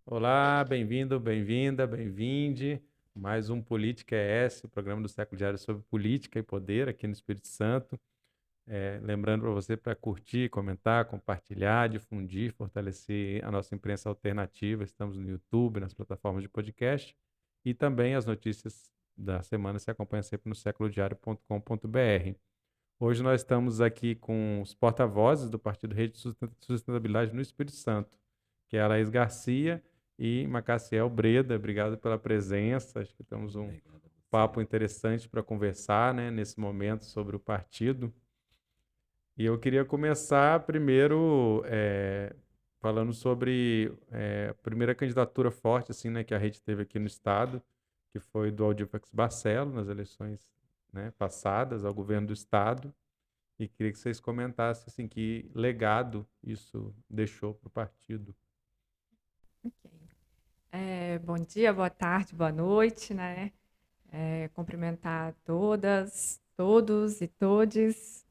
Olá, bem-vindo, bem-vinda, bem-vinde. Mais um Política ES, o programa do Século Diário sobre política e poder aqui no Espírito Santo. Lembrando para você para curtir, comentar, compartilhar, difundir, fortalecer a nossa imprensa alternativa. Estamos no YouTube, nas plataformas de podcast e também as notícias da semana se acompanha sempre no séculodiário.com.br. Hoje nós estamos aqui com os porta-vozes do Partido Rede de Sustentabilidade no Espírito Santo, que é a Laís Garcia e Macaciel Breda. Obrigado pela presença. Acho que temos um Obrigado a papo você. interessante para conversar, né, nesse momento sobre o partido. E eu queria começar primeiro falando sobre a primeira candidatura forte assim, né, que a rede teve aqui no estado, que foi do Aldifax Barcelo nas eleições, né, passadas ao governo do estado. E queria que vocês comentassem assim, que legado isso deixou para o partido. Ok. Bom dia, boa tarde, boa noite, né? Cumprimentar todas, todos e todes.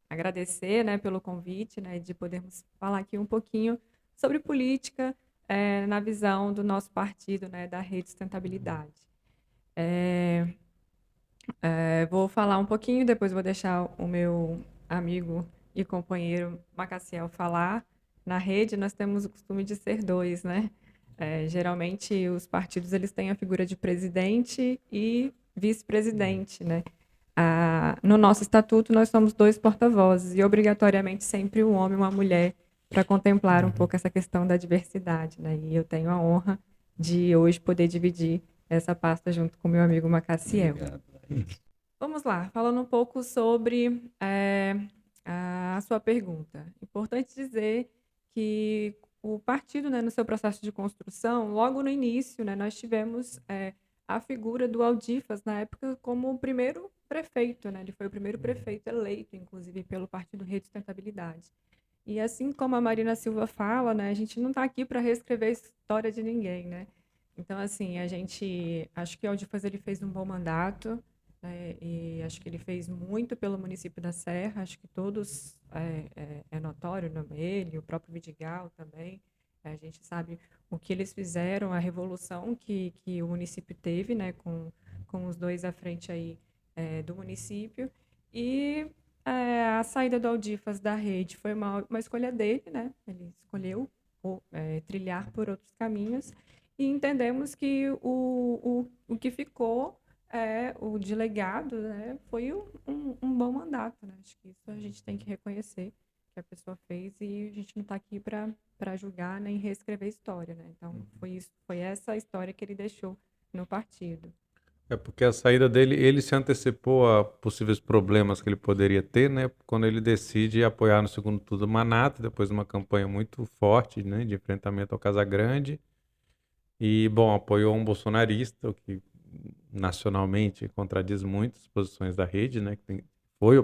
Agradecer, né, pelo convite, né, de podermos falar aqui um pouquinho sobre política, na visão do nosso partido, né, da Rede Sustentabilidade. Vou falar um pouquinho, depois vou deixar o meu amigo e companheiro Macaciel falar. Na rede, nós temos o costume de ser dois, né? Geralmente, os partidos eles têm a figura de presidente e vice-presidente, né? No nosso estatuto, nós somos dois porta-vozes e, obrigatoriamente, sempre um homem e uma mulher para contemplar um pouco essa questão da diversidade, né? E eu tenho a honra de hoje poder dividir essa pasta junto com meu amigo Macaciel. Obrigado. Vamos lá, falando um pouco sobre a sua pergunta. Importante dizer que o partido, né, no seu processo de construção, logo no início, né, nós tivemos a figura do Aldifas, na época, como o primeiro prefeito. Né, ele foi o primeiro prefeito eleito, inclusive, pelo Partido Rede de Sustentabilidade. E assim como a Marina Silva fala, né, a gente não está aqui para reescrever a história de ninguém. Né? Então, assim, acho que o Aldifas ele fez um bom mandato, e acho que ele fez muito pelo município da Serra, acho que todos é notório o nome dele, o próprio Vidigal também. A gente sabe o que eles fizeram, a revolução que o município teve, né, com os dois à frente aí do município. E a saída do Aldifas da rede foi uma escolha dele, né? Ele escolheu trilhar por outros caminhos e entendemos que o que ficou o delegado, né, foi um bom mandato, né? Acho que isso a gente tem que reconhecer que a pessoa fez e a gente não está aqui para julgar nem reescrever a história, né? Então foi essa a história que ele deixou no partido. É porque a saída dele, ele se antecipou a possíveis problemas que ele poderia ter, né? Quando ele decide apoiar no segundo turno o Manata, depois de uma campanha muito forte, né, de enfrentamento ao Casagrande. E, bom, apoiou um bolsonarista, o que nacionalmente contradiz muito as posições da rede, né? Foi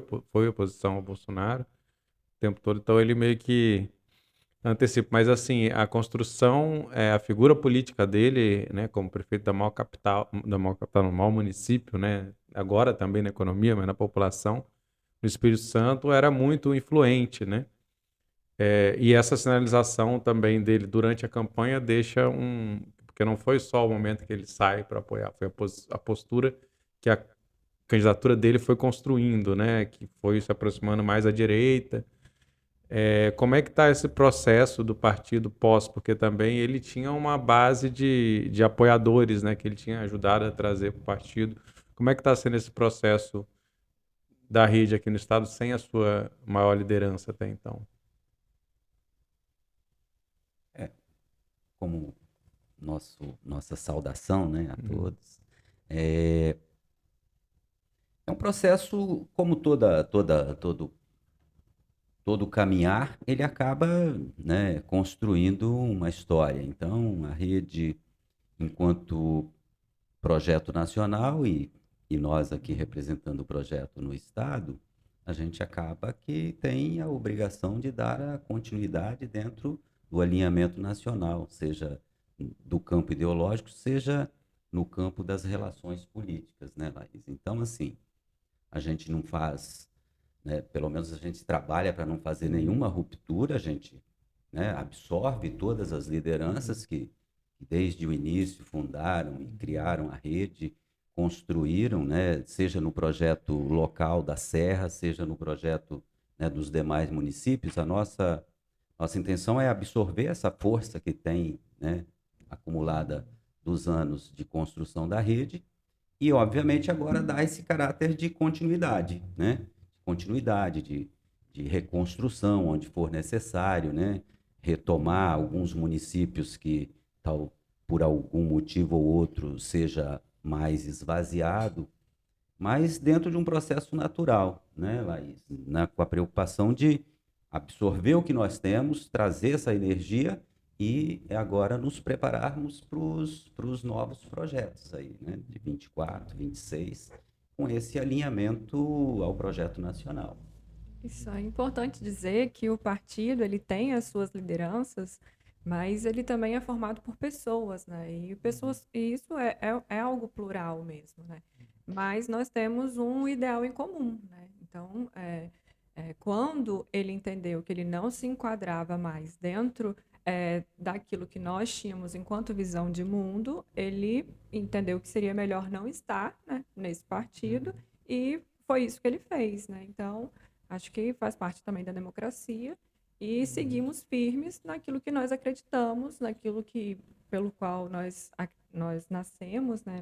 oposição ao Bolsonaro o tempo todo. Então ele meio que antecipo, mas assim, a construção, a figura política dele, né, como prefeito da maior capital, no maior município, né, agora também na economia, mas na população, no Espírito Santo, era muito influente, né? E essa sinalização também dele durante a campanha deixa porque não foi só o momento que ele sai para apoiar, foi a postura que a candidatura dele foi construindo, né, que foi se aproximando mais à direita. Como é que está esse processo do partido pós? Porque também ele tinha uma base de apoiadores, né, que ele tinha ajudado a trazer para o partido. Como é que está sendo esse processo da rede aqui no estado sem a sua maior liderança até então? É, como nossa saudação, né, a Uhum. todos. É, é um processo, como todo caminhar, ele acaba, né, construindo uma história. Então, a rede, enquanto projeto nacional e nós aqui representando o projeto no estado, a gente acaba que tem a obrigação de dar a continuidade dentro do alinhamento nacional, seja do campo ideológico, seja no campo das relações políticas, né, Laís? Então, assim, a gente não faz, né, pelo menos a gente trabalha para não fazer nenhuma ruptura, a gente né, absorve todas as lideranças que desde o início fundaram e criaram a rede, construíram, né, seja no projeto local da Serra, seja no projeto, né, dos demais municípios. A nossa intenção é absorver essa força que tem, né, acumulada dos anos de construção da rede e, obviamente, agora dar esse caráter de continuidade, né? Continuidade, de reconstrução, onde for necessário, né? Retomar alguns municípios que, tal, por algum motivo ou outro, seja mais esvaziado, mas dentro de um processo natural, né, Laís? Com a preocupação de absorver o que nós temos, trazer essa energia e agora nos prepararmos para os novos projetos aí, né, de 24, 26, com esse alinhamento ao projeto nacional. Isso é importante dizer que o partido ele tem as suas lideranças, mas ele também é formado por pessoas, né? E isso é algo plural mesmo, né? Mas nós temos um ideal em comum, né? Então, quando ele entendeu que ele não se enquadrava mais dentro daquilo que nós tínhamos enquanto visão de mundo, ele entendeu que seria melhor não estar, né, nesse partido e foi isso que ele fez, né? Então acho que faz parte também da democracia e seguimos firmes naquilo que nós acreditamos, naquilo que pelo qual nós nascemos, né?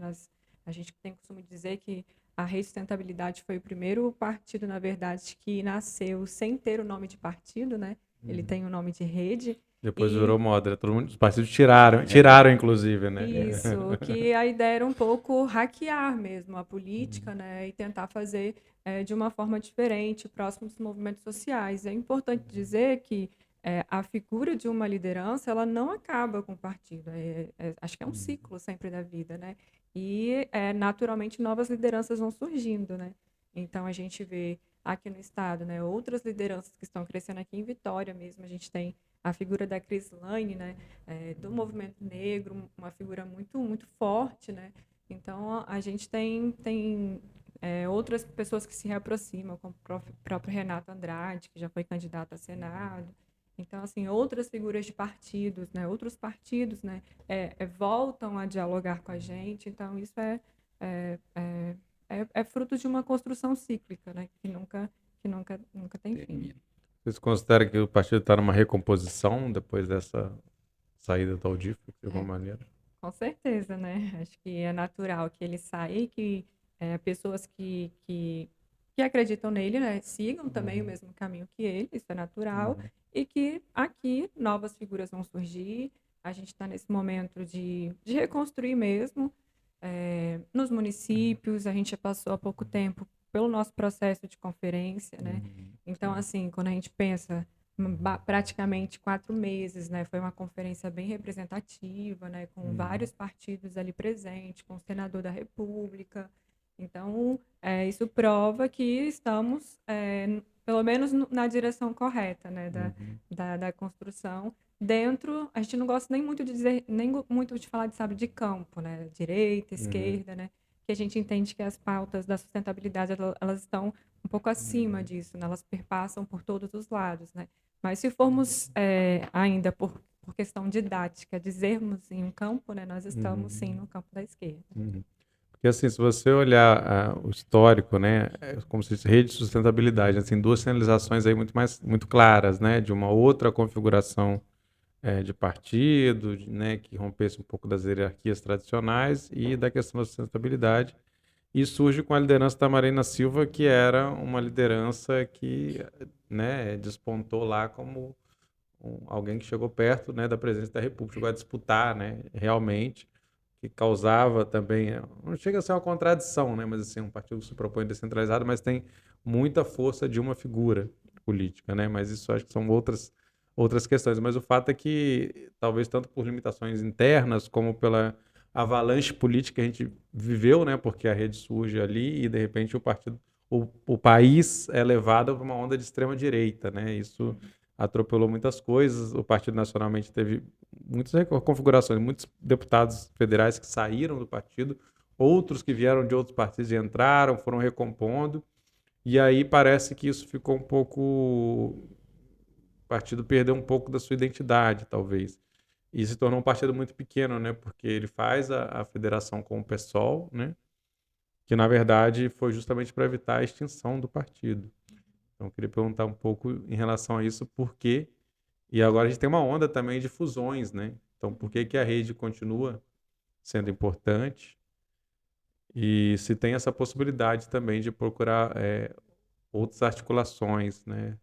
A gente tem costume dizer que a Rede Sustentabilidade foi o primeiro partido, na verdade, que nasceu sem ter o nome de partido, né? Ele tem o nome de rede Depois virou e moda, os partidos tiraram inclusive, né? isso, que a ideia era um pouco hackear mesmo a política, né, e tentar fazer de uma forma diferente, próximo dos movimentos sociais. É importante dizer que a figura de uma liderança, ela não acaba com o partido. Acho que é um ciclo sempre da vida, né? E naturalmente novas lideranças vão surgindo, né? Então a gente vê aqui no estado, né, outras lideranças que estão crescendo aqui em Vitória mesmo. A gente tem a figura da Crislane, né, do movimento negro, uma figura muito, muito forte, né? Então, a gente tem outras pessoas que se reaproximam, como o próprio Renato Andrade, que já foi candidato a Senado. Então, assim, outras figuras de partidos, né, outros partidos, né, voltam a dialogar com a gente. Então, isso é, é, é fruto de uma construção cíclica, né, que nunca tem fim. Termina. Vocês consideram que o partido está numa recomposição depois dessa saída do Aldif, de alguma maneira? Com certeza, né? Acho que é natural que ele saia e que pessoas que acreditam nele, né, sigam também o mesmo caminho que ele, isso é natural, e que aqui novas figuras vão surgir. A gente está nesse momento de reconstruir mesmo nos municípios. A gente já passou há pouco tempo pelo nosso processo de conferência, né? Então, assim, quando a gente pensa praticamente 4 meses, né? Foi uma conferência bem representativa, né? Com vários partidos ali presentes, com o senador da República. Então, isso prova que estamos, pelo menos na direção correta, né? Da construção. Dentro, a gente não gosta nem muito de dizer, nem muito de falar de, sabe, de campo, né? Direita, esquerda, né? Que a gente entende que as pautas da sustentabilidade, elas estão um pouco acima disso, né? Elas perpassam por todos os lados, né? Mas se formos ainda por questão didática, dizermos em um campo, né? Nós estamos sim no campo da esquerda. Porque assim, se você olhar o histórico, né, como se diz, rede de sustentabilidade, assim, duas sinalizações aí muito claras, né, de uma outra configuração de partido, né, que rompesse um pouco das hierarquias tradicionais e da questão da sustentabilidade. E surge com a liderança da Marina Silva, que era uma liderança que, né, despontou lá como alguém que chegou perto, né, da presidência da República, chegou a disputar, né, realmente, que causava também, não chega a ser uma contradição, né, mas assim, um partido que se propõe descentralizado, mas tem muita força de uma figura política, né, mas isso acho que são outras questões. Mas o fato é que, talvez tanto por limitações internas, como pela avalanche política que a gente viveu, né, porque a rede surge ali e, de repente, o país é levado para uma onda de extrema direita, né, isso atropelou muitas coisas. O Partido Nacionalmente teve muitas configurações, muitos deputados federais que saíram do partido, outros que vieram de outros partidos e entraram, foram recompondo, e aí parece que isso ficou um pouco partido perdeu um pouco da sua identidade, talvez. E se tornou um partido muito pequeno, né? Porque ele faz a federação com o PSOL, né? Que na verdade foi justamente para evitar a extinção do partido. Então eu queria perguntar um pouco em relação a isso, por quê? E agora a gente tem uma onda também de fusões, né? Então por que que a rede continua sendo importante? E se tem essa possibilidade também de procurar outras articulações, né?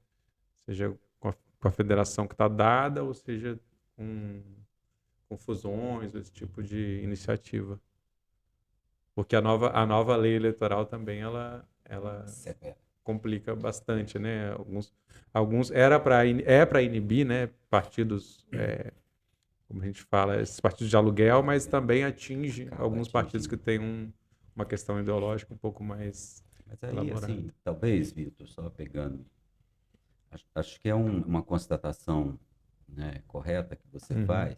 Seja com a federação que está dada, ou seja com fusões, esse tipo de iniciativa. Porque a nova lei eleitoral também ela Severo. complica bastante, né? Alguns é para inibir, né? Partidos, como a gente fala, esses partidos de aluguel, mas também atinge Acaba alguns partidos que atingindo. têm uma questão ideológica um pouco mais Mas aí, elaborada. assim, talvez, Vitor, só pegando, acho que é uma constatação, né, correta que você Uhum. faz,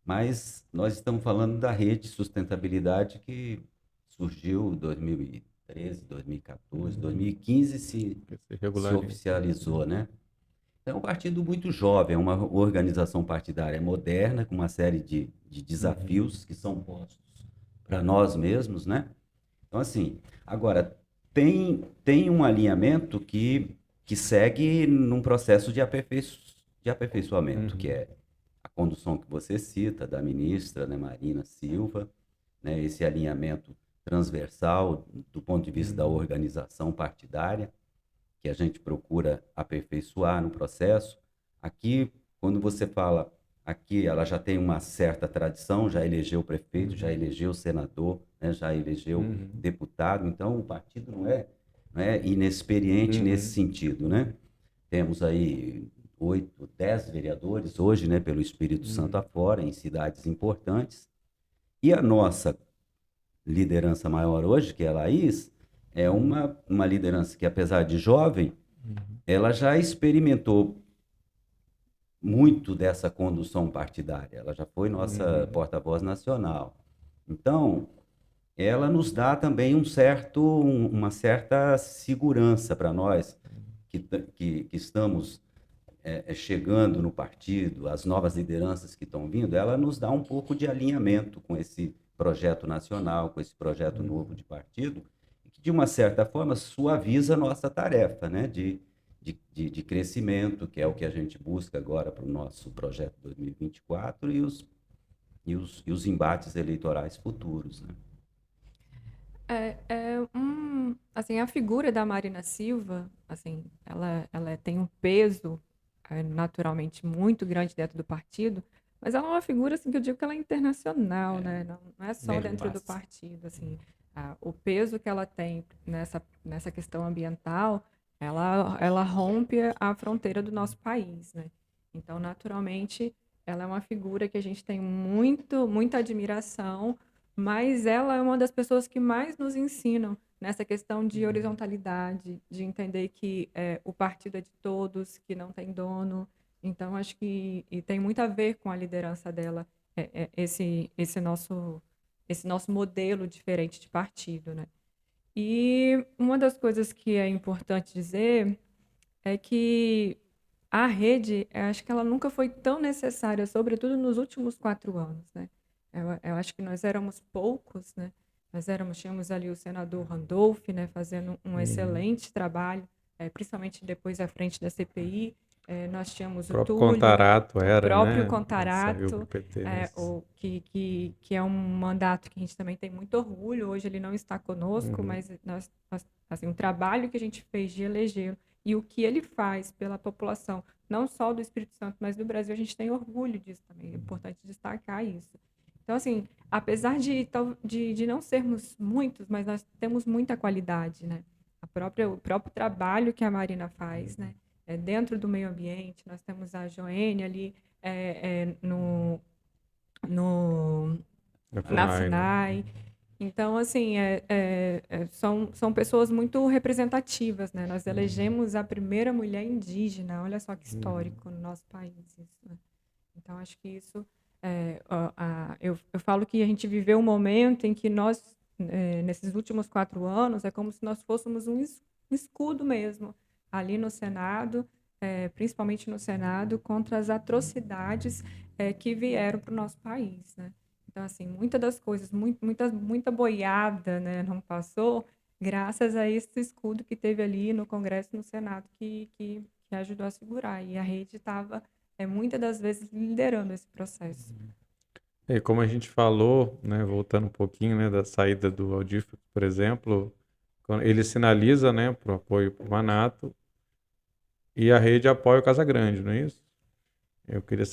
mas nós estamos falando da rede de sustentabilidade que surgiu em 2013, 2014, 2015 Que se se regulariza. oficializou, né? É um partido muito jovem, é uma organização partidária moderna, com uma série de desafios que são postos para nós mesmos, né? Então, assim, agora, tem um alinhamento que segue num processo de aperfeiçoamento, que Uhum. é a condução que você cita, da ministra, né, Marina Silva, né, esse alinhamento transversal do ponto de vista da Uhum. organização partidária, que a gente procura aperfeiçoar no processo. Aqui, quando você fala, aqui ela já tem uma certa tradição, já elegeu prefeito, já Uhum. elegeu senador, né, já elegeu Uhum. deputado, então o partido não é inexperiente nesse Uhum. sentido, né? Temos aí 8, 10 vereadores hoje, né, pelo Espírito Santo Uhum. afora, em cidades importantes, e a nossa liderança maior hoje, que é a Laís, é uma liderança que, apesar de jovem, Uhum. ela já experimentou muito dessa condução partidária. Ela já foi nossa Uhum. porta-voz nacional. Então, ela nos dá também uma certa segurança para nós que estamos chegando no partido, as novas lideranças que estão vindo, ela nos dá um pouco de alinhamento com esse projeto nacional, com esse projeto novo Uhum. de partido, que de uma certa forma suaviza a nossa tarefa, né, de crescimento, que é o que a gente busca agora para o nosso projeto 2024 e os embates eleitorais futuros, né? Assim, a figura da Marina Silva, assim, ela tem um peso naturalmente muito grande dentro do partido, mas ela é uma figura assim que eu digo que ela é internacional, né? Não é só dentro do Perpassa. partido, assim, o peso que ela tem nessa questão ambiental, ela rompe a fronteira do nosso país, né? Então, naturalmente, ela é uma figura que a gente tem muita admiração, mas ela é uma das pessoas que mais nos ensinam nessa questão de Uhum. horizontalidade, de entender que o partido é de todos, que não tem dono. Então, acho que e tem muito a ver com a liderança dela, esse nosso modelo diferente de partido, né? E uma das coisas que é importante dizer é que a rede, eu acho que ela nunca foi tão necessária, sobretudo nos últimos 4 anos, né? Eu acho que nós éramos poucos, né? Tínhamos ali o senador Randolph, né, fazendo um Uhum. excelente trabalho, principalmente depois à frente da CPI. Nós O tínhamos o próprio Túlio, Contarato o era, próprio né? Ele saiu para o Contarato, PT que é um mandato que a gente também tem muito orgulho. Hoje ele não está conosco, Uhum. mas assim, o trabalho que a gente fez de eleger e o que ele faz pela população, não só do Espírito Santo, mas do Brasil, a gente tem orgulho disso também. É importante destacar isso. Então, assim, apesar de não sermos muitos, mas nós temos muita qualidade, né? O próprio trabalho que a Marina faz, né? Dentro do meio ambiente, nós temos a Joênia ali no, Na na FUNAI, né? FUNAI. Então, assim, são pessoas muito representativas, né? Nós elegemos a primeira mulher indígena, olha só que Uhum. histórico no nosso país isso, né? Então, acho que isso, eu falo que a gente viveu um momento em que nós, nesses últimos 4 anos, é como se nós fôssemos um escudo mesmo, ali no Senado, principalmente no Senado, contra as atrocidades que vieram para o nosso país, né? Então, assim, muitas das coisas, muita boiada, né, não passou, graças a esse escudo que teve ali no Congresso e no Senado que ajudou a segurar. E a rede estava, muitas das vezes, liderando esse processo. E como a gente falou, né, voltando um pouquinho, né, da saída do Audífero, por exemplo, quando ele sinaliza, né, para o apoio para o Manato e a rede apoia o Casagrande, não é isso?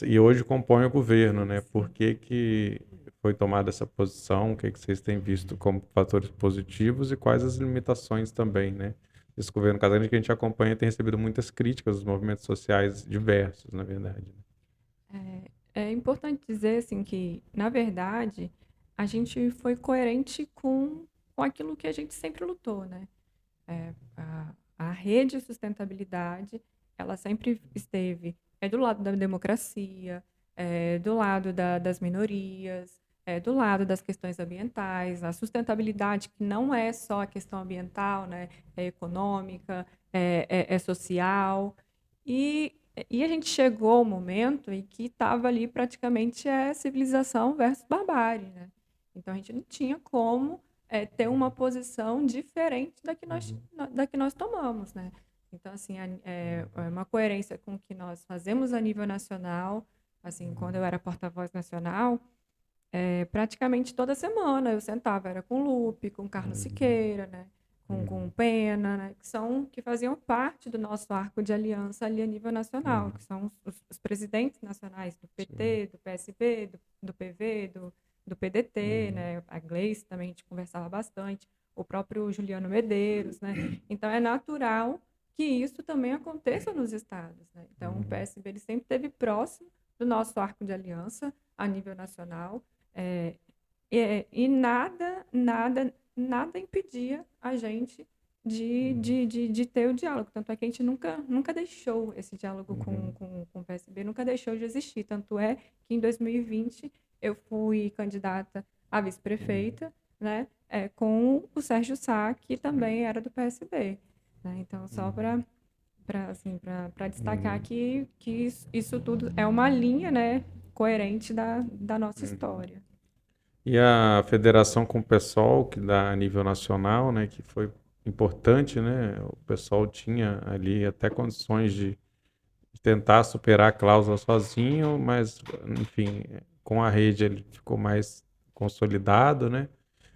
E hoje compõe o governo, né? Por Sim. que foi tomada essa posição? O que vocês têm visto como fatores positivos e quais as limitações também, né? Esse governo Casagrande que a gente acompanha tem recebido muitas críticas dos movimentos sociais diversos, na verdade. É importante dizer assim que, na verdade, a gente foi coerente com aquilo que a gente sempre lutou, né? A rede de sustentabilidade, ela sempre esteve do lado da democracia, do lado das minorias, do lado das questões ambientais, a sustentabilidade que não é só a questão ambiental, né? É econômica, é social. E, e a gente chegou ao momento em que estava ali praticamente civilização versus barbárie, né? Então a gente não tinha como ter uma posição diferente da que nós tomamos, né? Então, assim, é uma coerência com o que nós fazemos a nível nacional. Assim, quando eu era porta-voz nacional, praticamente toda semana eu sentava, era com o Lupe, com o Carlos Siqueira, né? Com o Pena, né? Que faziam parte do nosso arco de aliança ali a nível nacional, que são os presidentes nacionais do PT, do PSB, do PV, do PDT, né? A Gleice também a gente conversava bastante, o próprio Juliano Medeiros, né? Então é natural que isso também aconteça nos estados, né? Então o PSB ele sempre esteve próximo do nosso arco de aliança a nível nacional, é, e nada impedia a gente de ter o diálogo. Tanto é que a gente nunca deixou esse diálogo com o PSB, nunca deixou de existir. Tanto é que em 2020 eu fui candidata a vice-prefeita, né, com o Sérgio Sá, que também era do PSB. Né? Então, só para destacar que isso tudo é uma linha, né, coerente da nossa história. E a federação com o PSOL, que dá a nível nacional, né, que foi importante, né? O PSOL tinha ali até condições de tentar superar a cláusula sozinho, mas, enfim, com a rede ele ficou mais consolidado, né?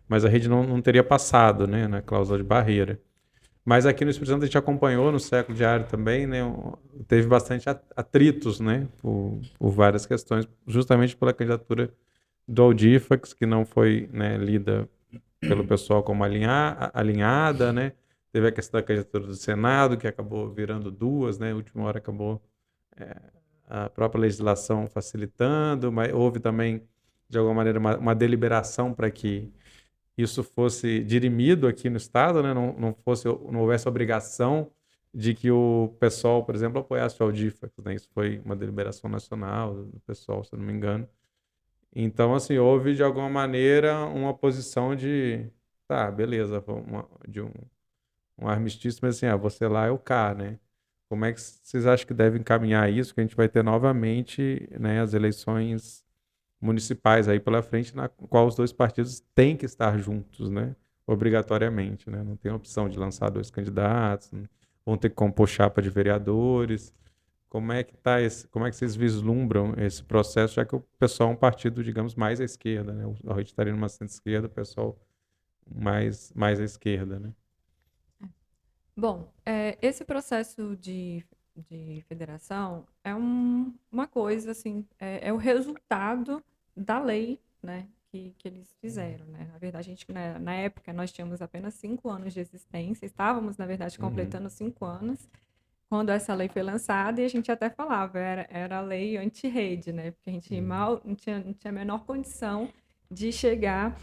Mas a rede não teria passado, né, na cláusula de barreira. Mas aqui no Espírito Santo a gente acompanhou no século diário também, né? Teve bastante atritos, né? Por várias questões, justamente pela candidatura do Audifax, que não foi, né, lida pelo pessoal como alinhada, né? Teve a questão da candidatura do Senado, que acabou virando duas, né? A última hora acabou a própria legislação facilitando, mas houve também, de alguma maneira, uma deliberação para que isso fosse dirimido aqui no Estado, né? Não houvesse obrigação de que o pessoal, por exemplo, apoiasse o Audifax, né? Isso foi uma deliberação nacional do pessoal, se eu não me engano. Então, assim, houve de alguma maneira uma posição de, tá, beleza, de um armistício, mas assim, você lá é o cá, né? Como é que vocês acham que devem encaminhar isso? Que a gente vai ter novamente, né, as eleições municipais aí pela frente, na qual os dois partidos têm que estar juntos, né? Obrigatoriamente, né? Não tem opção de lançar dois candidatos, vão ter que compor chapa de vereadores. Como é que tá como é que vocês vislumbram esse processo, já que o pessoal é um partido, digamos, mais à esquerda, né? O Rede estaria numa centro-esquerda, o pessoal mais à esquerda, né? Bom, esse processo de federação é uma coisa, assim, é o resultado da lei, né, que eles fizeram, né? Na verdade, a gente, na época, nós tínhamos apenas 5 anos de existência, estávamos, na verdade, completando 5 anos, quando essa lei foi lançada, e a gente até falava, era a lei anti-rede, né? Porque a gente mal não tinha a menor condição de chegar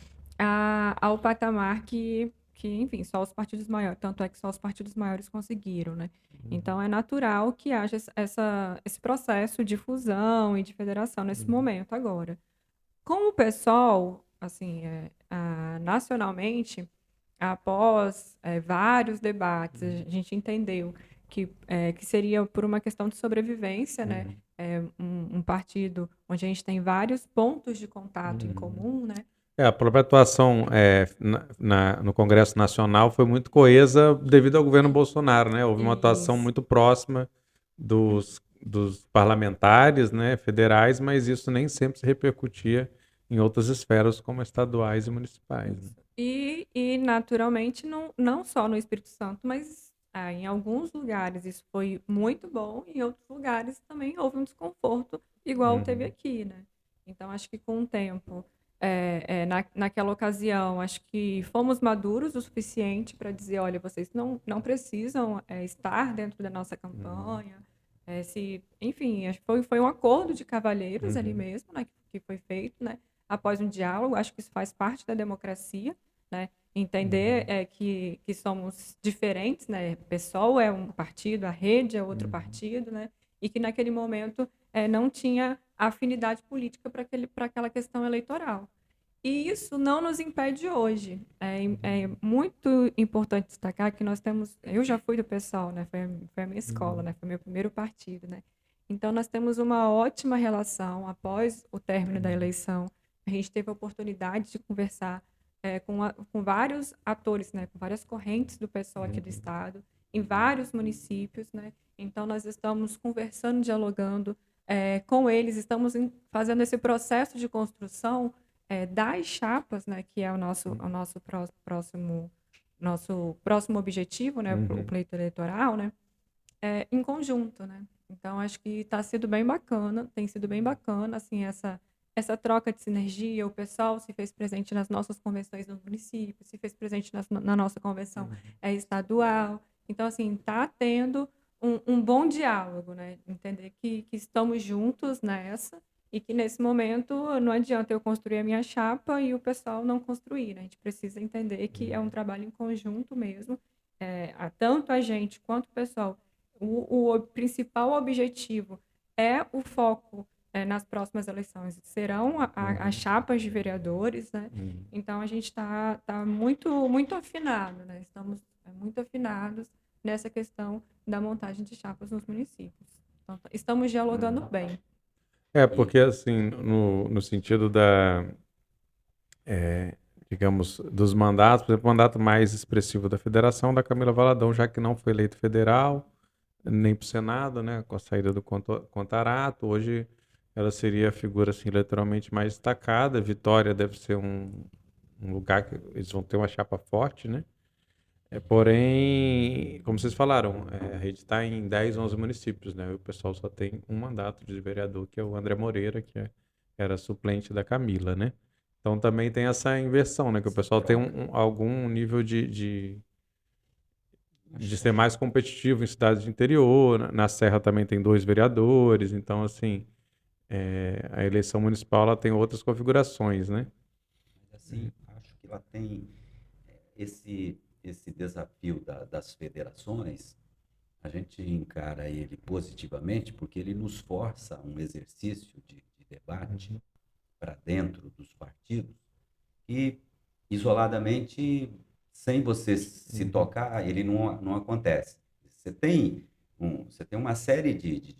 ao patamar enfim, só os partidos maiores, tanto é que só os partidos maiores conseguiram, né? Então é natural que haja esse processo de fusão e de federação nesse momento agora. Com o PSOL, assim, nacionalmente, após vários debates, a gente entendeu que seria por uma questão de sobrevivência, né? Uhum. Um partido onde a gente tem vários pontos de contato em Uhum. comum, né? A própria atuação no Congresso Nacional foi muito coesa devido ao governo Bolsonaro, né? Houve uma atuação Isso. muito próxima dos parlamentares, né, federais, mas isso nem sempre se repercutia em outras esferas, como estaduais e municipais, né? E naturalmente, não só no Espírito Santo, mas em alguns lugares isso foi muito bom, e em outros lugares também houve um desconforto, igual teve Uhum. aqui, né? Então, acho que com o tempo, naquela ocasião, acho que fomos maduros o suficiente para dizer, olha, vocês não precisam estar dentro da nossa Uhum. campanha. Enfim, acho que foi um acordo de cavalheiros ali Uhum. mesmo, né, que foi feito, né? Após um diálogo, acho que isso faz parte da democracia, né? Entender Uhum. que somos diferentes, né? PSOL é um partido, a Rede é outro Uhum. partido, né? E que naquele momento não tinha afinidade política para aquela questão eleitoral. E isso não nos impede hoje. É muito importante destacar que nós temos. Eu já fui do PSOL, né? Foi a minha escola, Uhum. né? Foi meu primeiro partido, né? Então nós temos uma ótima relação após o término da Uhum. eleição. A gente teve a oportunidade de conversar com vários atores, né? Com várias correntes do PSOL aqui do Uhum. estado, em vários municípios, né? Então nós estamos conversando, dialogando com eles, estamos fazendo esse processo de construção das chapas, né, que é nosso próximo objetivo, né, o Uhum. pleito eleitoral, né, em conjunto, né. Então acho que tem sido bem bacana, assim, essa troca de sinergia. O pessoal se fez presente nas nossas convenções no município, se fez presente na nossa convenção Uhum. estadual. Então, assim, está tendo um bom diálogo, né, entender que estamos juntos nessa, e que nesse momento não adianta eu construir a minha chapa e o pessoal não construir, né? A gente precisa entender que é um trabalho em conjunto mesmo, tanto a gente quanto o pessoal. O principal objetivo é o foco nas próximas eleições. Serão as Uhum. chapas de vereadores, né? Uhum. Então a gente tá muito, muito afinado, né? Estamos muito afinados nessa questão da montagem de chapas nos municípios. Então, estamos dialogando bem. E Porque assim, no sentido digamos, dos mandatos, por exemplo, o mandato mais expressivo da federação da Camila Valadão, já que não foi eleito federal, nem para o Senado, né, com a saída do Contarato, hoje ela seria a figura assim, eleitoralmente mais destacada. Vitória deve ser um lugar que eles vão ter uma chapa forte, né? Porém, como vocês falaram, a rede está em 10, 11 municípios, né? E o pessoal só tem um mandato de vereador, que é o André Moreira, era suplente da Camila, né? Então também tem essa inversão, né? Que o essa pessoal tem troca. algum nível de ser mais competitivo em cidades de interior. Na Serra também tem 2 vereadores. Então, assim, a eleição municipal ela tem outras configurações, né? Mas assim, acho que ela tem esse desafio das federações. A gente encara ele positivamente porque ele nos força a um exercício de debate Uhum. para dentro dos partidos e, isoladamente, sem você se Uhum. tocar, ele não acontece. Você tem uma série de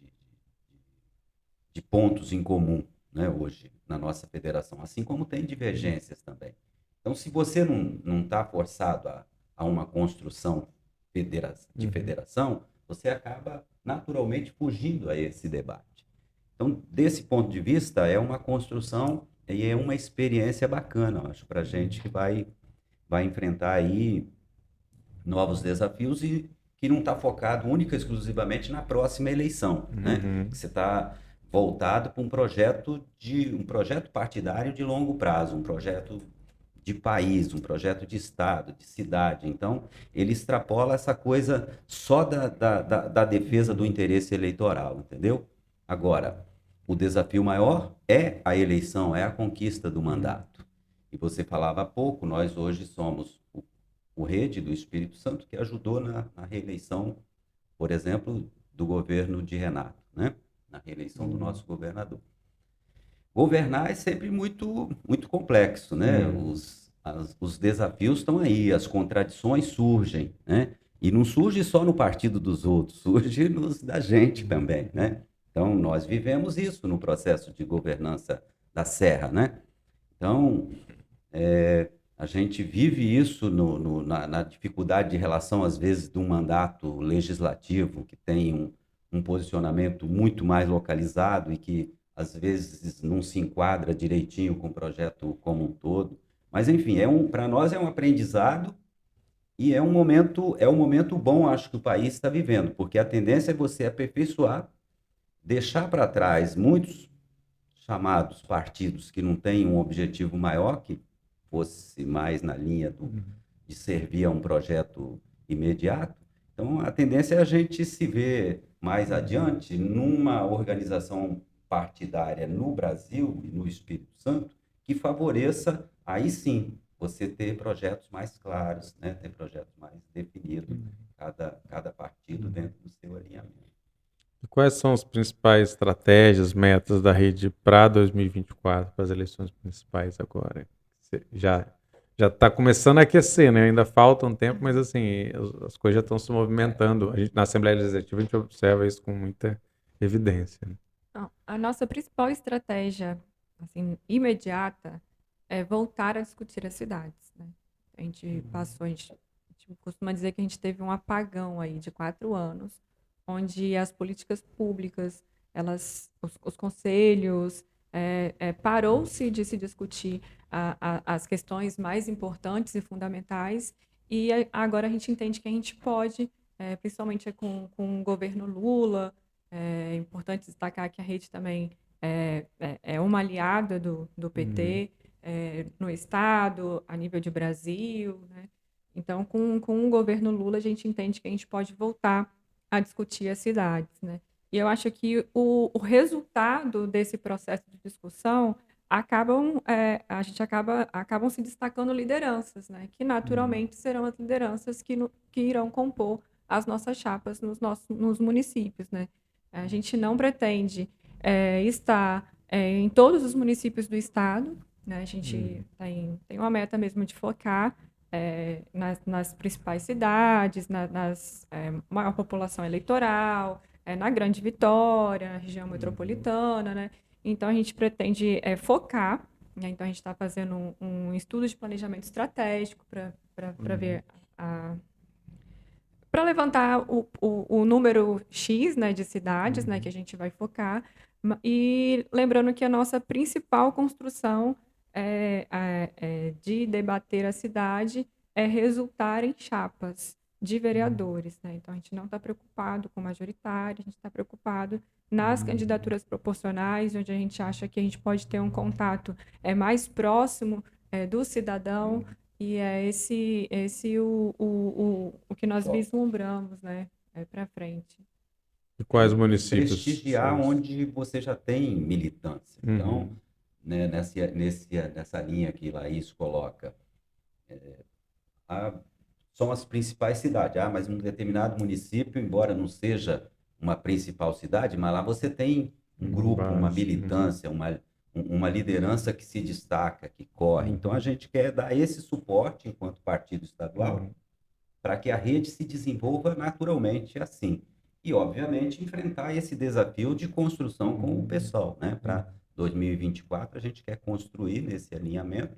pontos em comum, né, hoje na nossa federação, assim como tem divergências também. Então, se você não está forçado a uma construção de Uhum. federação, você acaba naturalmente fugindo a esse debate. Então, desse ponto de vista, é uma construção e é uma experiência bacana, acho, para a gente que vai enfrentar aí novos desafios e que não está focado única e exclusivamente na próxima eleição, né? Uhum. Que você está voltado para um projeto partidário de longo prazo, um projeto de país, um projeto de estado, de cidade. Então, ele extrapola essa coisa só da defesa do Uhum. interesse eleitoral, entendeu? Agora, o desafio maior é a eleição, é a conquista do Uhum. mandato. E você falava há pouco, nós hoje somos o Rede do Espírito Santo, que ajudou na reeleição, por exemplo, do governo de Renato, né? Na reeleição do Uhum. nosso governador. Governar é sempre muito complexo, né? Uhum. Os desafios estão aí, as contradições surgem, né? E não surge só no partido dos outros, surge nos da gente também, né? Então, nós vivemos isso no processo de governança da Serra, né? Então, a gente vive isso na dificuldade de relação, às vezes, de um mandato legislativo que tem um posicionamento muito mais localizado e que, às vezes, não se enquadra direitinho com o projeto como um todo. Mas, enfim, para nós é um aprendizado e é um momento bom, acho que o país está vivendo, porque a tendência é você aperfeiçoar, deixar para trás muitos chamados partidos que não têm um objetivo maior, que fosse mais na linha de servir a um projeto imediato. Então, a tendência é a gente se ver mais adiante numa organização partidária no Brasil e no Espírito Santo que favoreça, aí sim, você ter projetos mais claros, né? Ter projetos mais definidos, cada partido dentro do seu alinhamento. E quais são as principais estratégias, metas da rede para 2024, para as eleições municipais agora? Já está começando a aquecer, né? Ainda falta um tempo, mas assim, as coisas já estão se movimentando. Na Assembleia Legislativa a gente observa isso com muita evidência, né? Não, a nossa principal estratégia, assim, imediata, é voltar a discutir as cidades, né? A gente costuma dizer que a gente teve um apagão aí de 4 anos, onde as políticas públicas, os conselhos, parou-se de se discutir as questões mais importantes e fundamentais, e agora a gente entende que a gente pode, principalmente com o governo Lula. É importante destacar que a rede também é uma aliada do PT no Estado, a nível de Brasil, né? Então, com o governo Lula, a gente entende que a gente pode voltar a discutir as cidades, né? E eu acho que o resultado desse processo de discussão acabam se destacando lideranças, né? Que naturalmente serão as lideranças que irão compor as nossas chapas nos municípios, né? A gente não pretende estar em todos os municípios do estado, né? A gente tem uma meta mesmo de focar nas principais cidades, maior população eleitoral, na Grande Vitória, região metropolitana, né? Então, a gente pretende focar, né? Então, a gente está fazendo um estudo de planejamento estratégico para ver para levantar o número X, né, de cidades, né, que a gente vai focar. E lembrando que a nossa principal construção de debater a cidade é resultar em chapas de vereadores, né? Então, a gente não está preocupado com majoritário, a gente está preocupado nas candidaturas proporcionais, onde a gente acha que a gente pode ter um contato mais próximo do cidadão, e é esse o que nós vislumbramos, né, para frente. E quais municípios? Prestigiar onde você já tem militância. Então, né, nessa linha que Laís coloca, são as principais cidades. Mas um determinado município, embora não seja uma principal cidade, mas lá você tem um grupo, uma militância, uma liderança que se destaca, que corre. Então, a gente quer dar esse suporte, enquanto partido estadual, para que a rede se desenvolva naturalmente assim. E, obviamente, enfrentar esse desafio de construção com o pessoal, né? Para 2024, a gente quer construir nesse alinhamento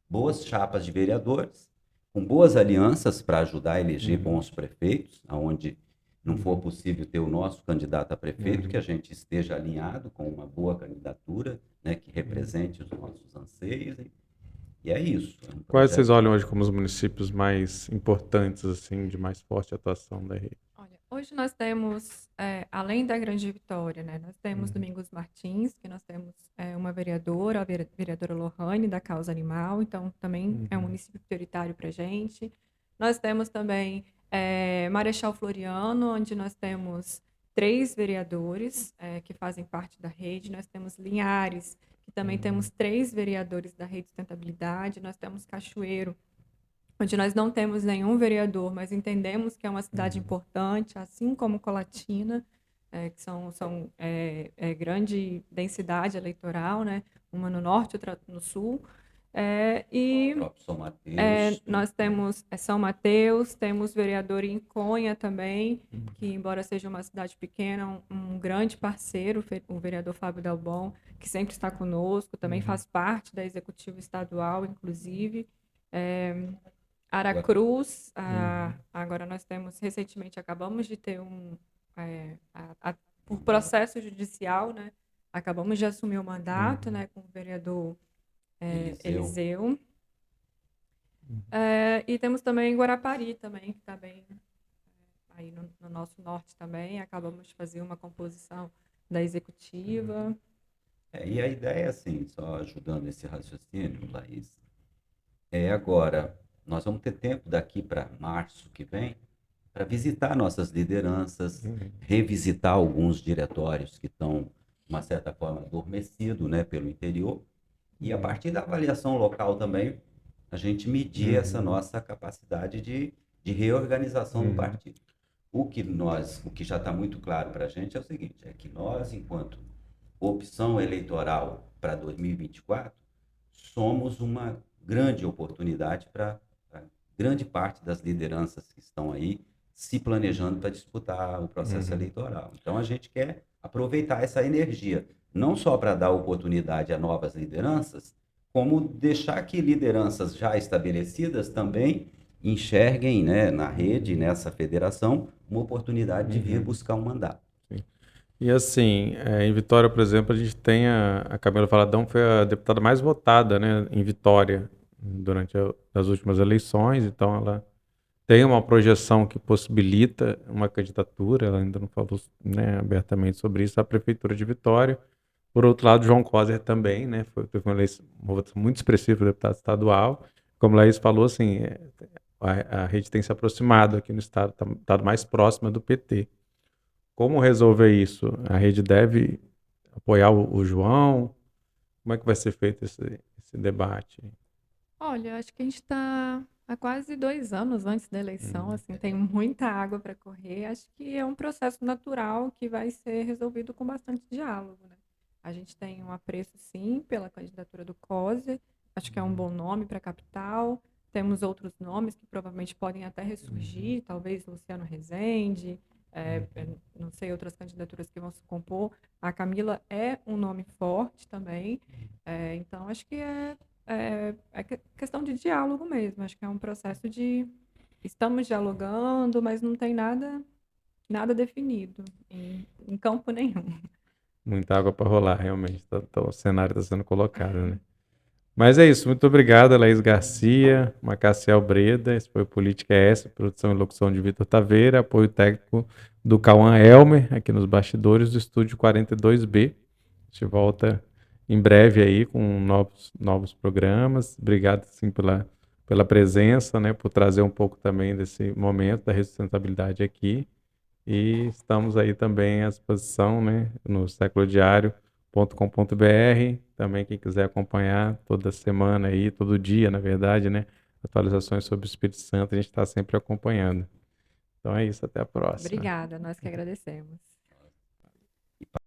boas chapas de vereadores, com boas alianças para ajudar a eleger bons prefeitos, aonde não for possível ter o nosso candidato a prefeito, que a gente esteja alinhado com uma boa candidatura, né, que represente os nossos anseios. E é isso. Quais vocês olham hoje como os municípios mais importantes, assim, de mais forte atuação da rede? Olha, hoje nós temos, além da Grande Vitória, né, nós temos Domingos Martins, que nós temos uma vereadora, a vereadora Lohane, da Causa Animal, então também é um município prioritário para a gente. Nós temos também Marechal Floriano, onde nós temos 3 vereadores que fazem parte da rede. Nós temos Linhares, que também temos 3 vereadores da Rede Sustentabilidade. Nós temos Cachoeiro, onde nós não temos nenhum vereador, mas entendemos que é uma cidade importante, assim como Colatina, que são grande densidade eleitoral, né? Uma no norte, outra no sul. E O próprio São Mateus. nós temos São Mateus, temos vereador em Conha também, que embora seja uma cidade pequena, um grande parceiro, o vereador Fábio Dalbon, que sempre está conosco, também faz parte da executiva estadual, inclusive. Aracruz, agora nós temos, recentemente acabamos de ter por processo judicial, né? Acabamos de assumir o mandato, né, com o vereador Eliseu. E temos também Guarapari também, que está bem aí no nosso norte também. Acabamos de fazer uma composição da executiva. E a ideia, assim, só ajudando esse raciocínio, Laís, agora, nós vamos ter tempo daqui para março que vem para visitar nossas lideranças, revisitar alguns diretórios que estão, de uma certa forma, adormecidos, né, pelo interior, e a partir da avaliação local também, a gente medir essa nossa capacidade de reorganização do partido. O que já está muito claro para a gente é o seguinte, é que nós, enquanto opção eleitoral para 2024, somos uma grande oportunidade para grande parte das lideranças que estão aí se planejando para disputar o processo eleitoral. Então, a gente quer aproveitar essa energia, não só para dar oportunidade a novas lideranças, como deixar que lideranças já estabelecidas também enxerguem, né, na rede, nessa federação, uma oportunidade de vir buscar um mandato. E assim, em Vitória, por exemplo, a gente tem a Camila Valadão, foi a deputada mais votada, né, em Vitória durante as últimas eleições, então ela tem uma projeção que possibilita uma candidatura, ela ainda não falou, né, abertamente sobre isso, à Prefeitura de Vitória. Por outro lado, João Coser também, né, teve uma votação muito expressiva do deputado estadual. Como a Laís falou, assim, a rede tem se aproximado aqui no estado, está mais próxima do PT. Como resolver isso? A rede deve apoiar o João? Como é que vai ser feito esse debate? Olha, acho que a gente está há quase 2 anos antes da eleição, assim, tem muita água para correr. Acho que é um processo natural que vai ser resolvido com bastante diálogo, né? A gente tem um apreço, sim, pela candidatura do COSE, acho que é um bom nome para a capital. Temos outros nomes que provavelmente podem até ressurgir, talvez Luciano Rezende, não sei, outras candidaturas que vão se compor. A Camila é um nome forte também, então acho que é questão de diálogo mesmo. Acho que é um processo de estamos dialogando, mas não tem nada definido em campo nenhum. Muita água para rolar, realmente. O cenário está sendo colocado, né? Mas é isso. Muito obrigado, Laís Garcia, Macaciel Breda. Esse foi Política S, produção e locução de Vitor Taveira, apoio técnico do Cauã Elmer, aqui nos bastidores do Estúdio 42B. A gente volta em breve aí com novos programas. Obrigado, sim, pela presença, né, por trazer um pouco também desse momento da sustentabilidade aqui. E estamos aí também à disposição, né, no seculodiario.com.br. Também quem quiser acompanhar toda semana aí, todo dia, na verdade, né, atualizações sobre o Espírito Santo, a gente está sempre acompanhando. Então é isso, até a próxima. Obrigada, nós que agradecemos.